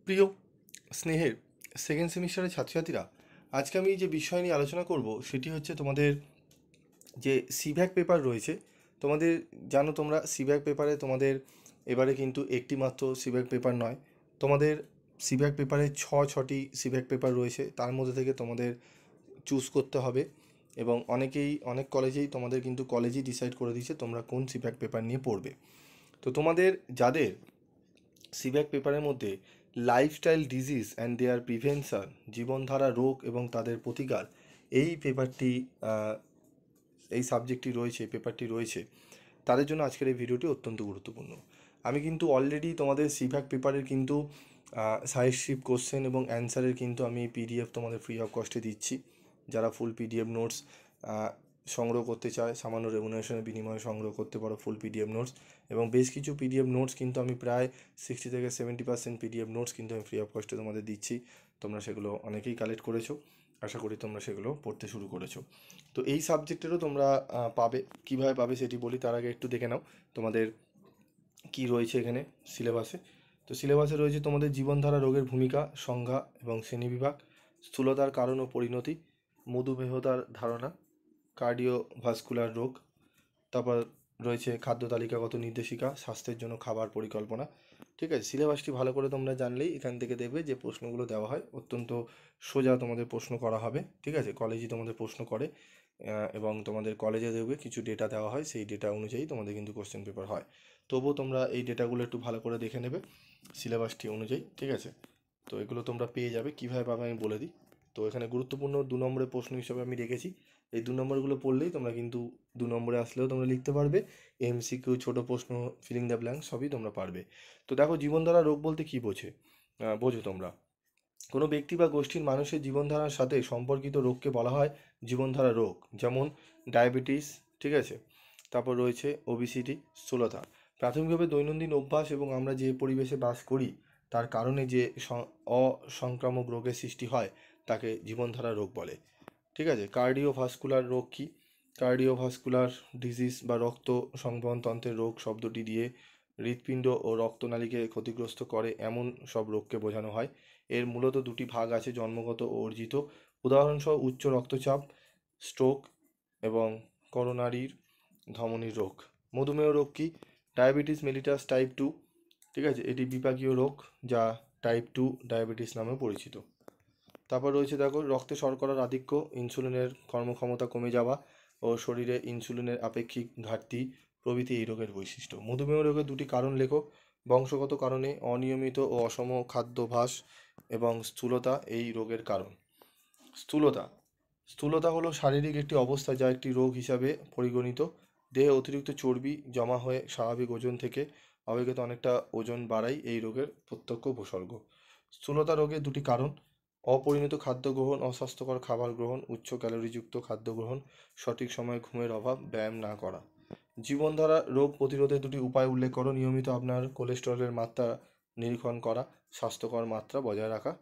প্রিয় স্নেহের সেকেন্ড সেমিস্টারের ছাত্রছাত্রীরা, আজকে আমি যে বিষয় নিয়ে আলোচনা করব সেটি হচ্ছে তোমাদের যে সিভ্যাক পেপার রয়েছে। তোমাদের জানো, তোমরা সিভ্যাক পেপারে তোমাদের এবারে কিন্তু একটি মাত্র সিভ্যাক পেপার নয়, তোমাদের সিভ্যাক পেপারে ছটি সিভ্যাক পেপার রয়েছে। তার মধ্যে থেকে তোমাদের চুজ করতে হবে এবং অনেক কলেজেই তোমাদের কিন্তু কলেজই ডিসাইড করে দিয়েছে তোমরা কোন সিভ্যাক পেপার নিয়ে পড়বে। তো তোমাদের যাদের সিভ্যাক পেপারের মধ্যে lifestyle disease and their prevention, জীবনধারা রোগ এবং তাদের প্রতিকার, এই পেপারটি এই সাবজেক্টটি রয়েছে, পেপারটি রয়েছে, তাদের জন্য আজকের এই ভিডিওটি অত্যন্ত গুরুত্বপূর্ণ। আমি কিন্তু অলরেডি তোমাদের সিভ্যাক পেপারের কিন্তু সাজেস্টিভ কোশ্চেন এবং অ্যান্সারের কিন্তু আমি পিডিএফ তোমাদের ফ্রি অফ কস্টে দিচ্ছি। যারা ফুল পিডিএফ নোটস সংগ্রহ করতে চায়, সামান্য রেমুনারেশনের বিনিময়ে সংগ্রহ করতে পারো ফুল পিডিএফ নোটস। এবং বেশ কিছু পিডিএফ নোটস কিন্তু আমি প্রায় 60 থেকে 70% পিডিএফ নোটস কিন্তু আমি ফ্রি অফ কস্টে তোমাদের দিচ্ছি। তোমরা সেগুলো অনেকেই কালেক্ট করেছো, আশা করি তোমরা সেগুলো পড়তে শুরু করেছো। তো এই সাবজেক্টেরও তোমরা পাবে। কীভাবে পাবে সেটি বলি, তার আগে একটু দেখে নাও তোমাদের কি রয়েছে এখানে সিলেবাসে। তো সিলেবাসে রয়েছে তোমাদের জীবনধারা রোগের ভূমিকা, সংজ্ঞা এবং শ্রেণীবিভাগ, স্থূলতার কারণ ও পরিণতি, মধুমেহতার ধারণা, কার্ডিওভাস্কুলার রোগ। তারপর রয়েছে খাদ্য তালিকাগত নির্দেশিকা, স্বাস্থ্যের জন্য খাবার পরিকল্পনা। ঠিক আছে, সিলেবাসটি ভালো করে তোমরা জানলেই এখান থেকে দেখবে যে প্রশ্নগুলো দেওয়া হয় অত্যন্ত সোজা তোমাদের প্রশ্ন করা হবে। ঠিক আছে, কলেজই তোমাদের প্রশ্ন করে এবং তোমাদের কলেজে দেখবে কিছু ডেটা দেওয়া হয়, সেই ডেটা অনুযায়ী তোমাদের কিন্তু কোশ্চেন পেপার হয়। তবুও তোমরা এই ডেটাগুলো একটু ভালো করে দেখে নেবে সিলেবাসটি অনুযায়ী। ঠিক আছে, তো এগুলো তোমরা পেয়ে যাবে। কীভাবে পাবে আমি বলে দিই। তো এখানে গুরুত্বপূর্ণ 2 নম্বরের প্রশ্ন হিসেবে আমি রেখেছি। এই 2 নম্বরগুলো পড়লেই তোমরা কিন্তু 2 নম্বরে আসলেও তোমরা লিখতে পারবে। এমসিকিউ, ছোটো প্রশ্ন, ফিলিং দ্য ব্ল্যাঙ্ক সবই তোমরা পারবে। তো দেখো, জীবনধারা রোগ বলতে কী বোঝো তোমরা? কোনো ব্যক্তি বা গোষ্ঠীর মানুষের জীবনধারার সাথে সম্পর্কিত রোগকে বলা হয় জীবনধারা রোগ। যেমন ডায়াবেটিস, ঠিক আছে, তারপর রয়েছে ওবিসিটি, স্থূলতা। প্রাথমিকভাবে দৈনন্দিন অভ্যাস এবং আমরা যে পরিবেশে বাস করি তার কারণে যে অসংক্রামক রোগের সৃষ্টি হয় তাকে জীবনধারা রোগ বলে। ঠিক আছে, কার্ডিওভাস্কুলার রোগ কী? কার্ডিওভাস্কুলার ডিজিজ বা রক্ত সংবহনতন্ত্রের রোগ শব্দটি দিয়ে হৃৎপিণ্ড ও রক্তনালীকে ক্ষতিগ্রস্ত করে এমন সব রোগকে বোঝানো হয়। এর মূলত দুটি ভাগ আছে, জন্মগত ও অর্জিত। উদাহরণসহ উচ্চ রক্তচাপ, স্ট্রোক এবং করোনারির ধমনির রোগ। মধুমেহ রোগ কী? Diabetes mellitus type 2। ঠিক আছে, এটি বিপাকীয় রোগ যা টাইপ 2 ডায়াবেটিস নামে পরিচিত। তারপর রয়েছে দেখো, রক্তে শর্করার আধিক্য, ইনসুলিনের কর্মক্ষমতা কমে যাওয়া ও শরীরে ইনসুলিনের আপেক্ষিক ঘাটতি প্রভৃতি এই রোগের বৈশিষ্ট্য। মধুমেহ রোগের দুটি কারণ লেখো। বংশগত কারণে, অনিয়মিত ও অসম খাদ্যাভ্যাস এবং স্থূলতা এই রোগের কারণ। স্থূলতা স্থূলতা হলো শারীরিক একটি অবস্থা যা একটি রোগ হিসাবে পরিগণিত। দেহে অতিরিক্ত চর্বি জমা হয়ে স্বাভাবিক ওজন থেকে অপেক্ষাকৃত অনেকটা ওজন বাড়াই এই রোগের প্রত্যক্ষ উপসর্গ। স্থূলতা রোগের দুটি কারণ: অপরিমিত খাদ্য গ্রহণ, অস্বাস্থ্যকর খাবার গ্রহণ, উচ্চ ক্যালোরিযুক্ত খাদ্য গ্রহণ, সঠিক সময়ে ঘুমের অভাব, ব্যায়াম না করা। জীবনধারা রোগ প্রতিরোধের দুটি উপায় উল্লেখ করো। নিয়মিত আপনার কোলেস্টেরলের মাত্রা নিরীক্ষণ করা, স্বাস্থ্যকর মাত্রা বজায় রাখা,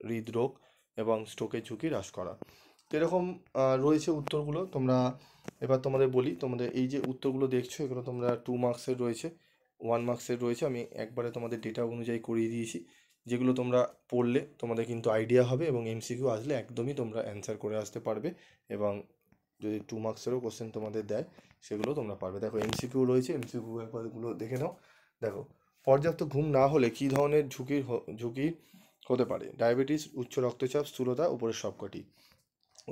হৃদরোগ এবং স্ট্রোকের ঝুঁকি হ্রাস করা। তো এরকম রয়েছে উত্তরগুলো। তোমরা এবার তোমাদের বলি, তোমাদের এই যে উত্তরগুলো দেখছো এগুলো তোমরা 2 মার্কসের রয়েছে, 1 মার্কসের রয়েছে। আমি একবারে তোমাদের ডেটা অনুযায়ী করিয়ে দিয়েছি, যেগুলো তোমরা পড়লে তোমাদের কিন্তু আইডিয়া হবে এবং এমসিকিউ আসলে একদমই তোমরা অ্যান্সার করে আসতে পারবে। এবং যদি 2 মার্কসেরও কোশ্চেন তোমাদের দেয় সেগুলো তোমরা পারবে। দেখো এমসিকিউ রয়েছে, এমসিকিউ একবারগুলো দেখে নাও। দেখো, পর্যাপ্ত ঘুম না হলে কী ধরনের ঝুঁকি হতে পারে? ডায়াবেটিস, উচ্চ রক্তচাপ, স্থূলতা, উপরের সবকটি।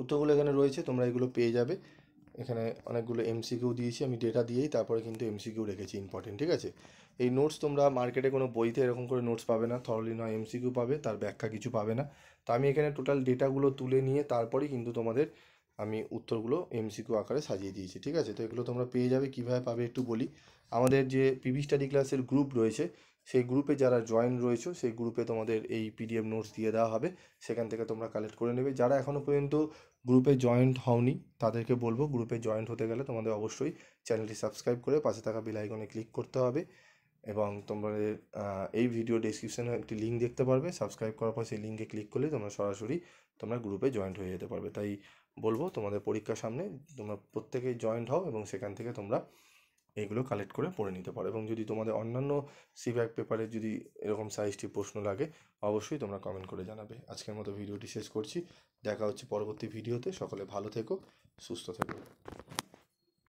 উত্তরগুলো এখানে রয়েছে, তোমরা এগুলো পেয়ে যাবে। এখানে অনেকগুলো এমসিকিউ দিয়েছি আমি, ডেটা দিয়েই তারপরে কিন্তু এমসিকিউ রেখেছি ইম্পর্টেন্ট। ঠিক আছে, এই নোটস তোমরা মার্কেটে কোনো বইতে এরকম করে নোটস পাবে না, থরলি নয় এমসিকিউ পাবে, তার ব্যাখ্যা কিছু পাবে না। তো আমি এখানে টোটাল ডেটাগুলো তুলে নিয়ে তারপরেই কিন্তু তোমাদের আমি উত্তরগুলো এমসিকিউ আকারে সাজিয়ে দিয়েছি। ঠিক আছে, তো এগুলো তোমরা পেয়ে যাবে। কীভাবে পাবে একটু বলি। আমাদের যে পিভি স্টাডি ক্লাসের গ্রুপ রয়েছে সেই গ্রুপে যারা জয়েন রয়েছে সেই গ্রুপে তোমাদের এই পিডিএফ নোটস দিয়ে দেওয়া হবে, সেখান থেকে তোমরা কালেক্ট করে নেবে। যারা এখনও পর্যন্ত গ্রুপে জয়েন্ট হওনি তাদেরকে বলবো, গ্রুপে জয়েন্ট হতে গেলে তোমাদের অবশ্যই চ্যানেলটি সাবস্ক্রাইব করে পাশে থাকা বেল আইকনে ক্লিক করতে হবে। এবং তোমাদের এই ভিডিও ডেসক্রিপশনে একটি লিঙ্ক দেখতে পারবে, সাবস্ক্রাইব করার পর সেই লিঙ্কে ক্লিক করলে তোমরা সরাসরি তোমরা গ্রুপে জয়েন্ট হয়ে যেতে পারবে। তাই বলবো, তোমাদের পরীক্ষার সামনে তোমরা প্রত্যেকেই জয়েন্ট হও এবং সেখান থেকে তোমরা এইগুলো কালেক্ট করে পড়ে নিতে পারো। এবং যদি তোমাদের অন্যান্য সিব্যাক পেপারে যদি এরকম সাইজটি প্রশ্ন লাগে অবশ্যই তোমরা কমেন্ট করে জানাবে। আজকের মতো ভিডিওটি শেষ করছি, দেখা হচ্ছে পরবর্তী ভিডিওতে। সকলে ভালো থেকো, সুস্থ থেকো।